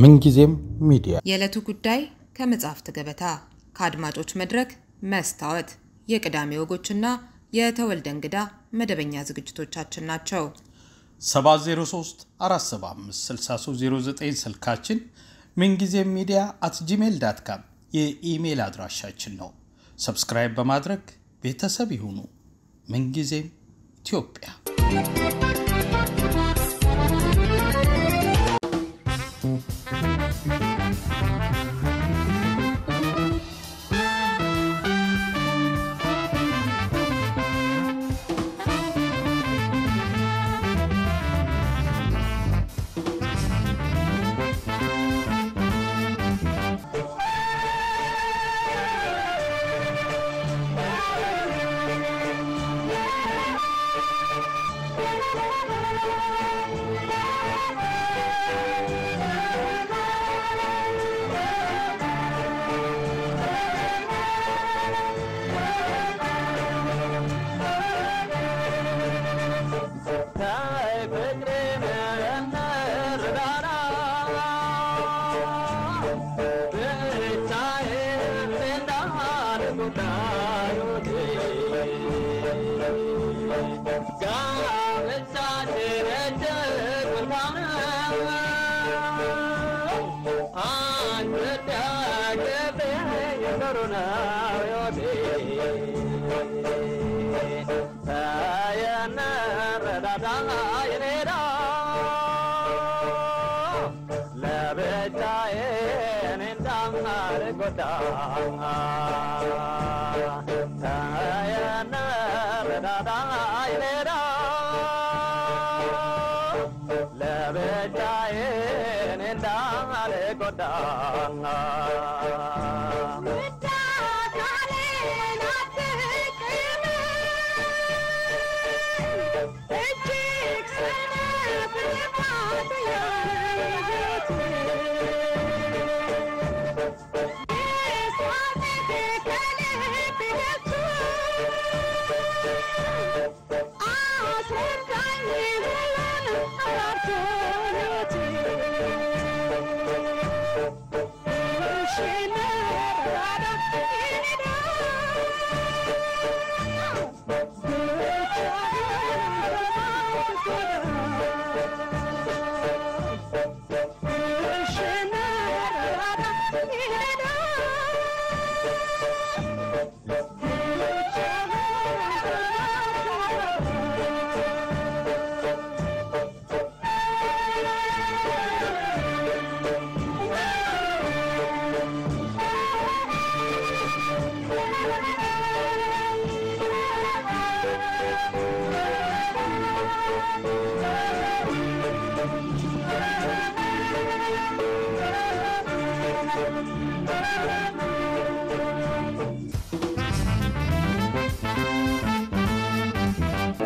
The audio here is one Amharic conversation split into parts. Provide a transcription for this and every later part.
ምንጊዜም ሚዲያ የዕለቱ ጉዳይ ከመጽሐፍት ገበታ ከአድማጮች መድረክ መስታወት የቅዳሜ ወጎችና የተወልደ እንግዳ መደበኛ ዝግጅቶቻችን ናቸው። 703 475 6309 ስልካችን ምንጊዜም media@gmail.com የኢሜል አድራሻችን ነው። ሰብስክራይብ በማድረግ ቤተሰብ ይሁኑ። ምንጊዜም ኢትዮጵያ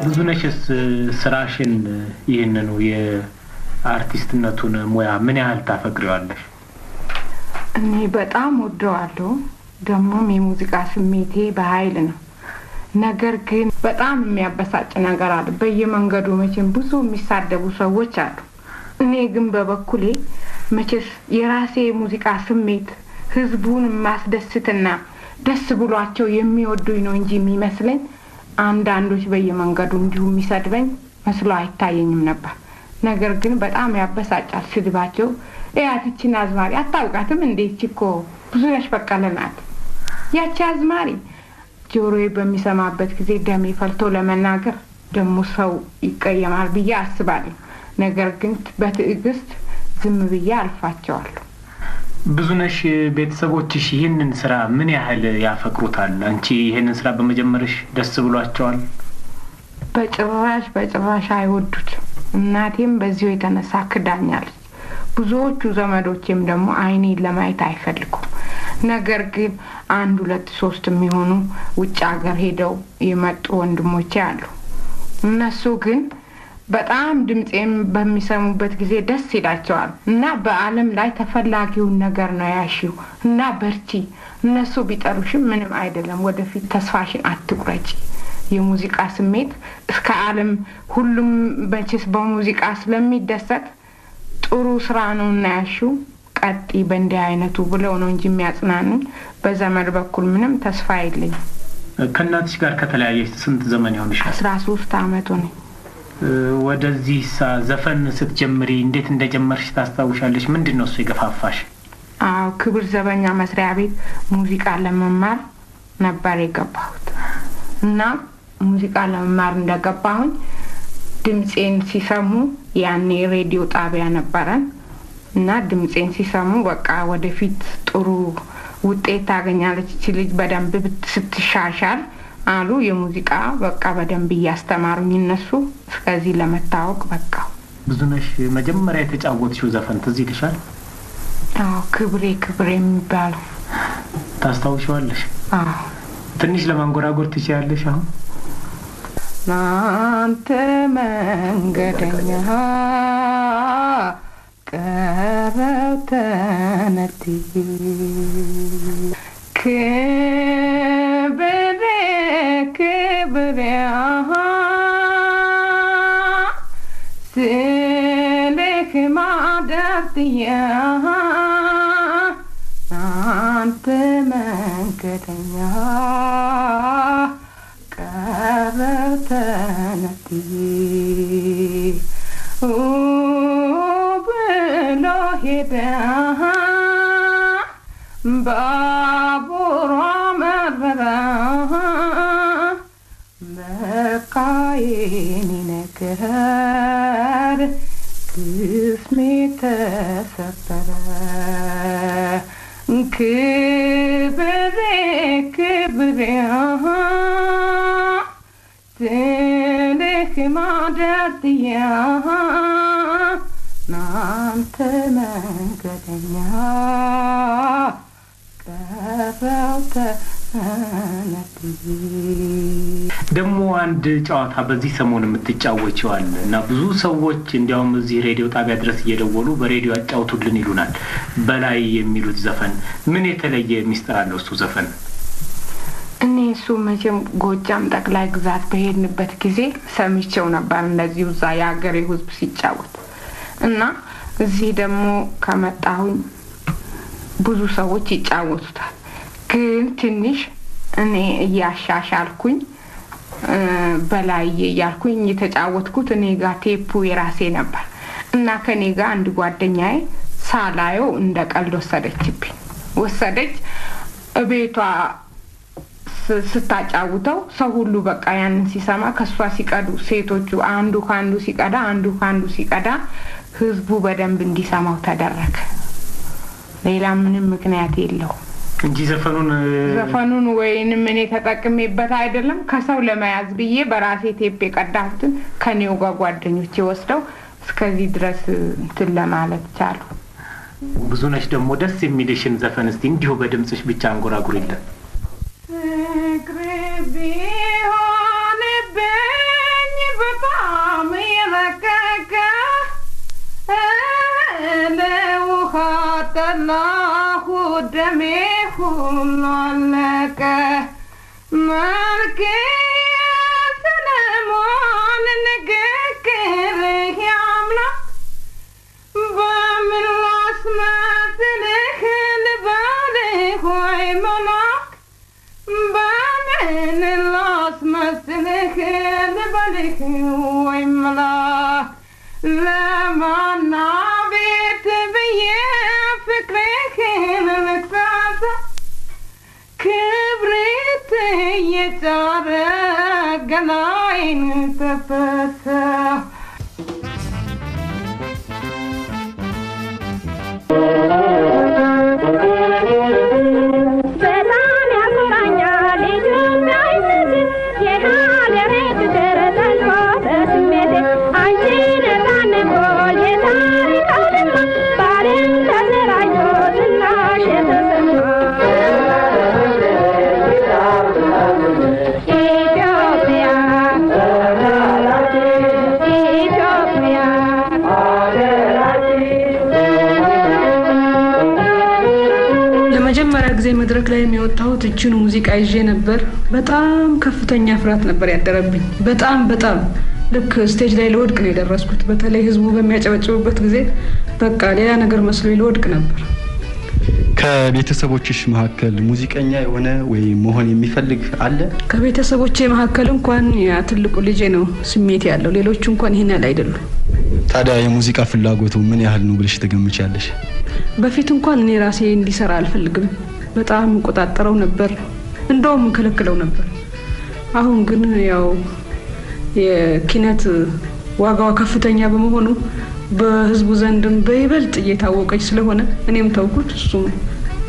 ብዙነሽስ ስራሽን ይሄንኑ የአርቲስትነቱን ሙያ ምን ያህል ታፈቅሪዋለሽ? እኔ በጣም ወደዋለሁ። ደግሞ የሙዚቃ ስሜቴ በኃይል ነው። ነገር ግን በጣም የሚያበሳጭ ነገር አለ። በየመንገዱ መቼም ብዙ የሚሳደቡ ሰዎች አሉ። እኔ ግን በበኩሌ መቼስ የራሴ ሙዚቃ ስሜት ህዝቡን ማስደስትና ደስ ብሏቸው የሚወዱኝ ነው እንጂ የሚመስለኝ አንዳንዶች በየመንገዱ እንዲሁ የሚሰድበኝ መስሎ አይታየኝም ነበር። ነገር ግን በጣም ያበሳጫል ስድባቸው። ያቺን አዝማሪ አታውቃትም እንዴት እኮ ብዙነሽ በቀለ ናት። ያቺ አዝማሪ ጆሮዬ በሚሰማበት ጊዜ ደሜ ፈልቶ ለመናገር ደሞ ሰው ይቀየማል ብዬ አስባለሁ። ነገር ግን በትዕግስት ዝም ብዬ አልፋቸዋለሁ። ብዙነሽ ቤተሰቦችሽ ይሄንን ስራ ምን ያህል ያፈቅሩታል? አንቺ ይሄንን ስራ በመጀመርሽ ደስ ብሏቸዋል? በጭራሽ አይወዱት። እናቴም በዚሁ የተነሳ ክዳኛለች። ብዙዎቹ ዘመዶቼም ደግሞ አይኔን ለማየት አይፈልጉም። ነገር ግን 1 2 3 የሚሆኑ ውጭ ሀገር ሄደው የመጡ ወንድሞቼ አሉ። እነሱ ግን በጣም ድምጼም በሚሰሙበት ጊዜ ደስ ይላቸዋል እና በአለም ላይ ተፈላጊውን ነገር ነው ያሺው እና በርቺ እነሱ ቢጠሩሽም ምንም አይደለም ወደፊት ተስፋሽን አትቁረጪ የሙዚቃ ስሜት እስከ ዓለም ሁሉም በችስ በሙዚቃ ስለሚደሰት ጥሩ ስራ ነውና ያሺው ቀጥ በእንዲህ አይነቱ ብለው ነው እንጂ የሚያጽናኑኝ በዘመድ በኩል ምንም ተስፋ የለኝም። ከእናትሽ ጋር ከተለያየሽ ስንት ዘመን ይሆንሻል? 13 ዓመት ሆነ። ወደዚህ ዘፈን ስትጀምሪ እንዴት እንደጀመርሽ ታስታውሻለሽ? ምንድነው እሱ የገፋፋሽ? ክብር ዘበኛ መስሪያ ቤት ሙዚቃ ለመማር ነበር የገባሁት እና ሙዚቃ ለመማር እንደገባሁኝ ድምጼን ሲሰሙ ያኔ ሬዲዮ ጣቢያ ነበረን እና ድምጼን ሲሰሙ በቃ ወደፊት ጥሩ ውጤት ታገኛለች እቺ ልጅ በደንብ ስትሻሻል አሉ። የሙዚቃ በቃ በደንብ ያስተማሩኝ እነሱ። እስከዚህ ለመታወቅ በቃ ብዙነሽ መጀመሪያ የተጫወትሽው ዘፈን ትዝ ይልሻል? ክብሬ ክብሬ የሚባለው ታስታውሻለሽ? ትንሽ ለማንጎራጎር ትችያለሽ አሁን? ናንተ መንገደኛ ቀረው ተነጥዬ ክብሬ ክብሬ ስልክ ማደርትዬ ናንተ መንገደኛ ቀረው ተነጥዬ ብሎ ሄደ ባቡሯ መረራ በቃ የኔ ነገር ቅስሜ ተሰበረ ክብሬ ክብሬ ትልክ ማደርትያ ናንተ መንገደኛ ቀረው ተነጥዬ። ደግሞ አንድ ጨዋታ በዚህ ሰሞን የምትጫወቺው አለ እና ብዙ ሰዎች እንዲያውም እዚህ ሬዲዮ ጣቢያ ድረስ እየደወሉ በሬዲዮ አጫውቱልን ይሉናል። በላይ የሚሉት ዘፈን ምን የተለየ ሚስጥር አለው እሱ ዘፈን? እኔ እሱ መቼም ጎጃም ጠቅላይ ግዛት በሄድንበት ጊዜ ሰምቼው ነበር እንደዚሁ እዛ የአገሬ ህዝብ ሲጫወት እና እዚህ ደግሞ ከመጣሁኝ ብዙ ሰዎች ይጫወቱታል። ግን ትንሽ እኔ እያሻሻልኩኝ በላይ እያልኩኝ የተጫወትኩት እኔ ጋር ቴፑ የራሴ ነበር እና ከኔ ጋር አንድ ጓደኛዬ ሳላየው እንደ ቀልድ ወሰደች ቤቷ ስታጫውተው ሰው ሁሉ በቃ ያንን ሲሰማ ከሷ ሲቀዱ ሴቶቹ አንዱ ካንዱ ሲቀዳ ህዝቡ በደንብ እንዲሰማው ተደረገ። ሌላ ምንም ምክንያት የለው እንጂ ዘፈኑን ወይንም እኔ ተጠቅሜበት አይደለም። ከሰው ለመያዝ ብዬ በራሴ ቴፕ የቀዳሁትን ከኔው ጋር ጓደኞቼ ወስደው እስከዚህ ድረስ እንትን ለማለት ቻሉ። ብዙነሽ ደግሞ ደስ የሚልሽን ዘፈን እስቲ እንዲሁ በድምጽሽ ብቻ አንጎራጉሪልን። ቢሆንብኝ በጣም የረቀቀ ለውሃ ጠላሁ ደሜ ሁሉ አለቀ መልኬ ሰለሞን ንግግር ያምላክ በምን ላስመስልህ ልበልህ ወይ መላክ በምን ላስመስልህ ልበልህ ወይ መላክ ለማና ቤት ብዬ ፍቅርህን ልክሳሳ ክብሬት እየጫረ ገላይን ተፈሳ መድረክ ላይ የሚወጣሁት እቺን ሙዚቃ ይዤ ነበር። በጣም ከፍተኛ ፍርሃት ነበር ያደረብኝ። በጣም ልክ ስቴጅ ላይ ለወድቅ ነው የደረስኩት። በተለይ ህዝቡ በሚያጨበጭቡበት ጊዜ በቃ ሌላ ነገር መስሎ ለወድቅ ነበር። ከቤተሰቦችሽ መካከል ሙዚቀኛ የሆነ ወይ መሆን የሚፈልግ አለ? ከቤተሰቦቼ መካከል እንኳን ያ ትልቁ ልጄ ነው ስሜት ያለው፣ ሌሎቹ እንኳን ይሄን ያህል አይደሉም። ታዲያ የሙዚቃ ፍላጎቱ ምን ያህል ነው ብለሽ ትገምቻለሽ? በፊት እንኳን እኔ ራሴ እንዲሰራ አልፈልግም፣ በጣም ቆጣጠረው ነበር፣ እንደውም ከለክለው ነበር። አሁን ግን ያው የኪነት ዋጋው ከፍተኛ በመሆኑ በህዝቡ ዘንድም በይበልጥ እየታወቀች ስለሆነ እኔም ተውኩት። እሱም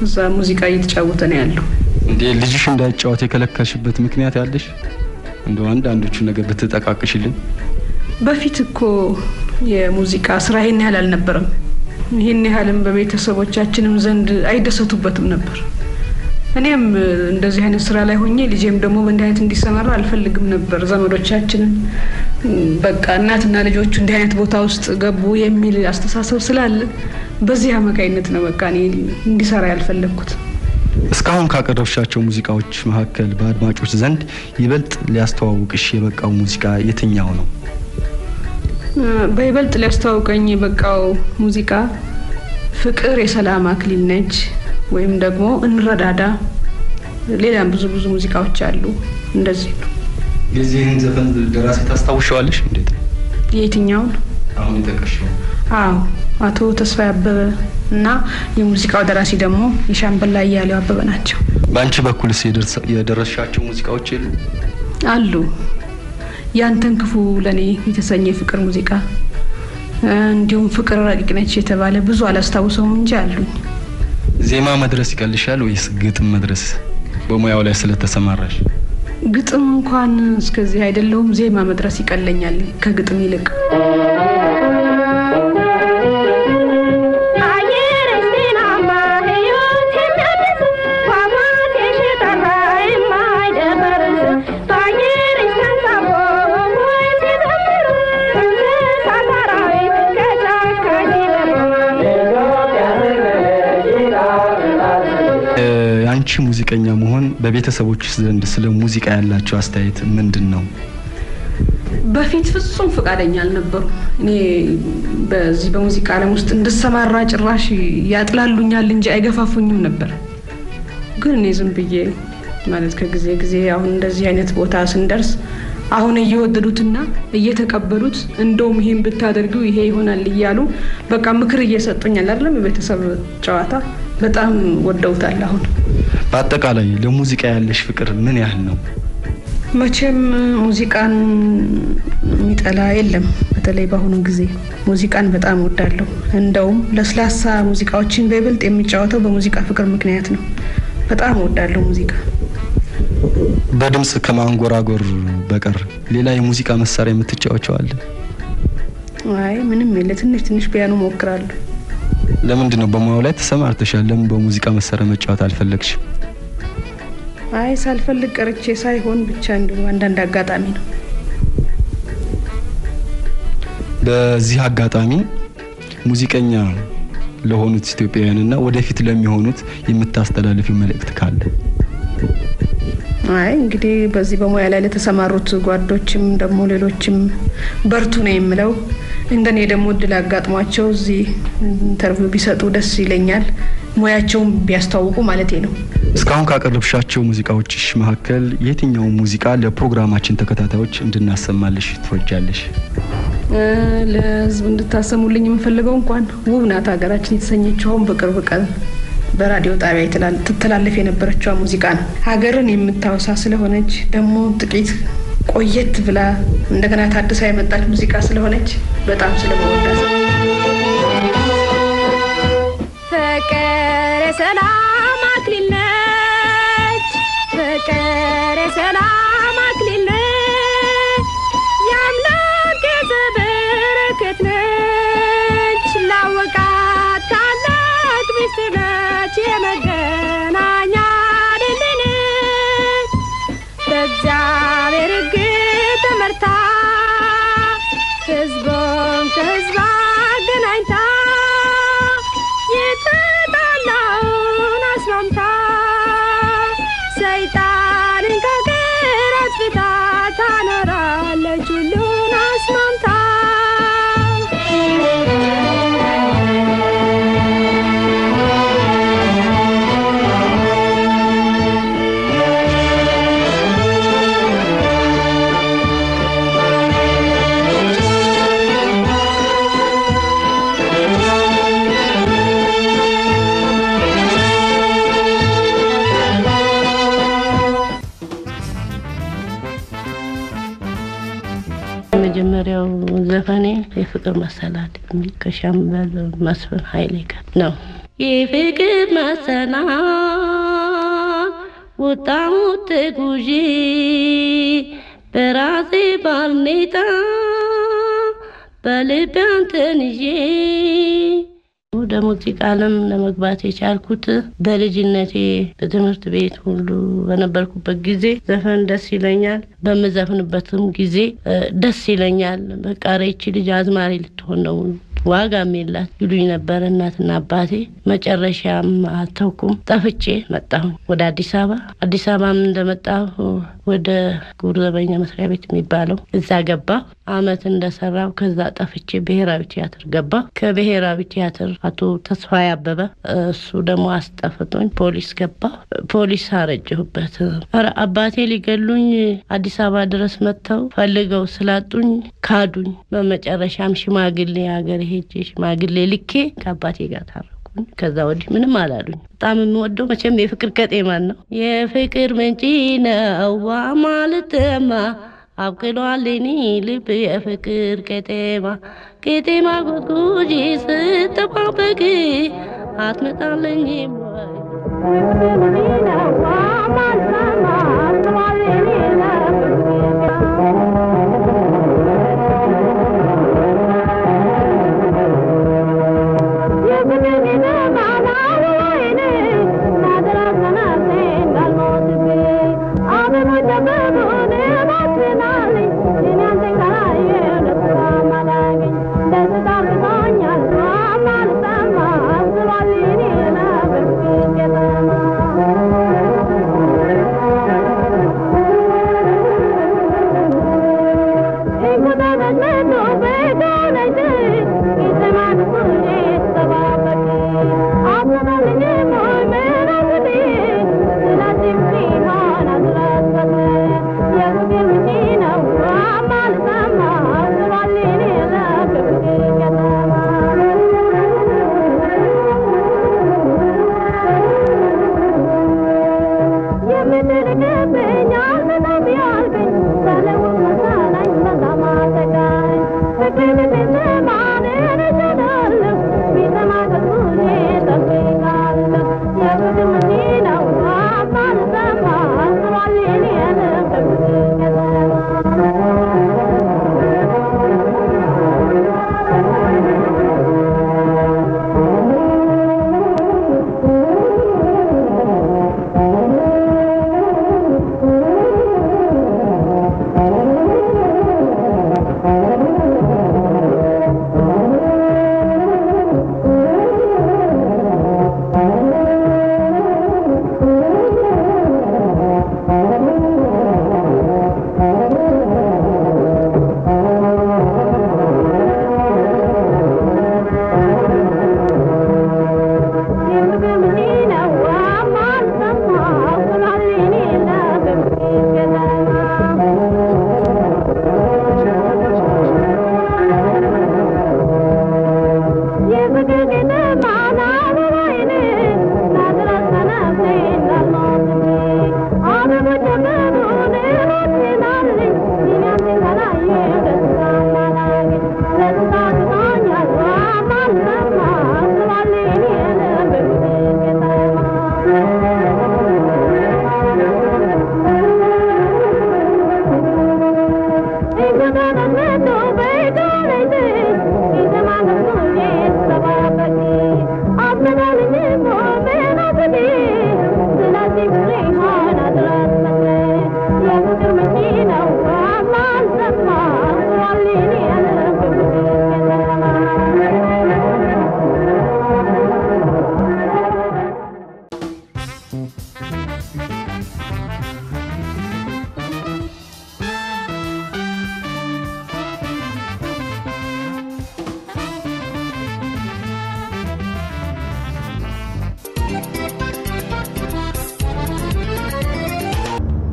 እዛ ሙዚቃ እየተጫወተ ነው ያለው። እንዴ ልጅሽ እንዳይጫወት የከለከልሽበት ምክንያት ያለሽ? እንደው አንዳንዶቹ ነገር ብትጠቃቅሽልን። በፊት እኮ የሙዚቃ ስራ ይሄን ያህል አልነበረም። ይሄን ያህልም በቤተሰቦቻችንም ዘንድ አይደሰቱበትም ነበር። እኔም እንደዚህ አይነት ስራ ላይ ሆኜ ልጄም ደግሞ በእንዲህ አይነት እንዲሰማራ አልፈልግም ነበር። ዘመዶቻችንን በቃ እናትና ልጆቹ እንዲህ አይነት ቦታ ውስጥ ገቡ የሚል አስተሳሰብ ስላለ በዚህ አማካይነት ነው በቃ እኔ እንዲሰራ ያልፈለኩት። እስካሁን ካቀረብሻቸው ሙዚቃዎች መካከል በአድማጮች ዘንድ ይበልጥ ሊያስተዋውቅሽ የበቃው ሙዚቃ የትኛው ነው? በይበልጥ ሊያስተዋውቀኝ የበቃው ሙዚቃ ፍቅር የሰላም አክሊል ነች ወይም ደግሞ እንረዳዳ፣ ሌላም ብዙ ሙዚቃዎች አሉ። እንደዚህ ነው። የዚህን ዘፈን ደራሲ ታስታውሻለሽ? እንዴት የትኛው ነው አሁን የጠቀሽው? አዎ አቶ ተስፋዬ አበበ እና የሙዚቃው ደራሲ ደግሞ የሻምበል አያሌው አበበ ናቸው። ባንቺ በኩልስ የደረሻቸው ሙዚቃዎች አሉ? ያንተን ክፉ ለኔ የተሰኘ ፍቅር ሙዚቃ፣ እንዲሁም ፍቅር ረቂቅ ነች የተባለ ብዙ አላስታውሰውም እንጂ አሉኝ። ዜማ መድረስ ይቀልሻል ወይስ ግጥም መድረስ? በሙያው ላይ ስለተሰማራሽ። ግጥም እንኳን እስከዚህ አይደለም፣ ዜማ መድረስ ይቀለኛል ከግጥም ይልቅ። አንቺ ሙዚቀኛ መሆን በቤተሰቦች ዘንድ ስለ ሙዚቃ ያላቸው አስተያየት ምንድነው? በፊት ፍጹም ፈቃደኛ አልነበሩ። እኔ በዚህ በሙዚቃ ዓለም ውስጥ እንድሰማራ ጭራሽ ያጥላሉኛል እንጂ አይገፋፉኝም ነበር። ግን እኔ ዝም ብዬ ማለት ከጊዜ አሁን እንደዚህ አይነት ቦታ ስንደርስ አሁን እየወደዱትና እየተቀበሉት እንደውም ይሄን ብታደርጉ ይሄ ይሆናል እያሉ በቃ ምክር እየሰጡኛል አይደለም። የቤተሰብ ጨዋታ በጣም ወደውታል። አሁን በአጠቃላይ ለሙዚቃ ያለሽ ፍቅር ምን ያህል ነው? መቼም ሙዚቃን የሚጠላ የለም። በተለይ በአሁኑ ጊዜ ሙዚቃን በጣም ወዳለሁ። እንደውም ለስላሳ ሙዚቃዎችን በይበልጥ የሚጫወተው በሙዚቃ ፍቅር ምክንያት ነው። በጣም ወዳለሁ ሙዚቃ። በድምጽ ከማንጎራጎር በቀር ሌላ የሙዚቃ መሳሪያ የምትጫወቸው አለ? አይ ምንም የለ። ትንሽ ፒያኖ ሞክራለሁ። ለምንድን ነው በሙያው ላይ ተሰማርተሻል? ለምን በሙዚቃ መሳሪያ መጫወት አልፈለግሽ? አይ ሳልፈልግ ቀርቼ ሳይሆን ብቻ እንደው አንዳንድ አጋጣሚ ነው። በዚህ አጋጣሚ ሙዚቀኛ ለሆኑት ኢትዮጵያውያንና ወደፊት ለሚሆኑት የምታስተላልፊው መልእክት ካለ? አይ እንግዲህ በዚህ በሙያ ላይ ለተሰማሩት ጓዶችም ደግሞ ሌሎችም በርቱ ነው የምለው። እንደኔ ደግሞ እድል አጋጥሟቸው እዚህ ኢንተርቪው ቢሰጡ ደስ ይለኛል። ሙያቸውን ቢያስተዋውቁ ማለቴ ነው። እስካሁን ካቀረብሻቸው ሙዚቃዎችሽ መካከል የትኛው ሙዚቃ ለፕሮግራማችን ተከታታዮች እንድናሰማልሽ ትወጃለሽ? ለህዝብ እንድታሰሙልኝ የምፈልገው እንኳን ውብ ናት ሀገራችን የተሰኘችው በቅርብ ቀን በራዲዮ ጣቢያ ትተላለፍ የነበረችው ሙዚቃ ነው። ሀገርን የምታወሳ ስለሆነች ደግሞ ጥቂት ቆየት ብላ እንደገና ታድሳ የመጣች ሙዚቃ ስለሆነች በጣም ስለምወዳት ፍቅር የሰላም አክሊል ነች፣ ፍቅር የሰላም አክሊል ነች፣ የአምላክ በረከት ነች፣ ላወቃት ታላቅ ሚስጥር ነች፣ የመገናኛ ድልድይ ነች፣ በእግዚአብሔር ሕግ ተመርታ ሕዝቡን ከሕዝብ አገናኝታ የተጣላውን አስማምታ ሰይጣንን ከአገር አጥፍታ ታኖራለች ሁሉን ዘፈኔ የፍቅር መሰላል ከሻምበል መስፍን ኃይሌ ጋር ነው። የፍቅር መሰላል ወጣሁት ጉጂ በራሴ ባልኔታ በልቤ አንተን ይዤ ወደ ሙዚቃ ዓለም ለመግባት የቻልኩት በልጅነቴ በትምህርት ቤት ሁሉ በነበርኩበት ጊዜ ዘፈን ደስ ይለኛል። በመዘፍንበትም ጊዜ ደስ ይለኛል። በቃ እቺ ልጅ አዝማሪ ልትሆን ነው ዋጋም የላት ይሉኝ ነበር እናትና አባቴ። መጨረሻም አልተውኩም፣ ጠፍቼ መጣሁ ወደ አዲስ አበባም እንደመጣሁ ወደ ጉርዘበኛ መስሪያ ቤት የሚባለው እዛ ገባሁ። አመት እንደሰራው ከዛ ጠፍቼ ብሔራዊ ቲያትር ገባሁ። ከብሔራዊ ቲያትር አቶ ተስፋዬ አበበ እሱ ደግሞ አስጠፍቶኝ ፖሊስ ገባሁ። ፖሊስ አረጀሁበት። ኧረ አባቴ ሊገሉኝ አዲስ አበባ ድረስ መጥተው ፈልገው ስላጡኝ ካዱኝ። በመጨረሻም ሽማግሌ ሀገር ሄጄ ሽማግሌ ልኬ ከአባቴ ጋር ታረኩኝ። ከዛ ወዲህ ምንም አላሉኝ። በጣም የምወደው መቼም የፍቅር ቀጤማን ነው። የፍቅር ምንጭ ነው ማለትማ አብቅሏልኝ ልብ የፍቅር ቀጤማ ጉጉጂ ስትጠባበቅ አትመጣልኝም ወይ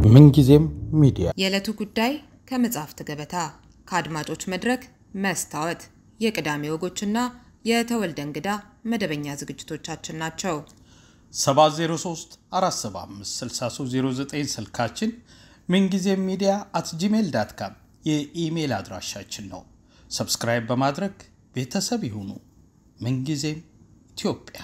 ምንጊዜም ሚዲያ የዕለቱ ጉዳይ ከመጽሐፍት ገበታ ከአድማጮች መድረክ መስታወት የቅዳሜ ወጎችና የተወልደ እንግዳ መደበኛ ዝግጅቶቻችን ናቸው። 703 475 6309 ስልካችን ምንጊዜም ሚዲያ @gmail.com የኢሜል አድራሻችን ነው። ሰብስክራይብ በማድረግ ቤተሰብ ይሁኑ። ምንጊዜም ኢትዮጵያ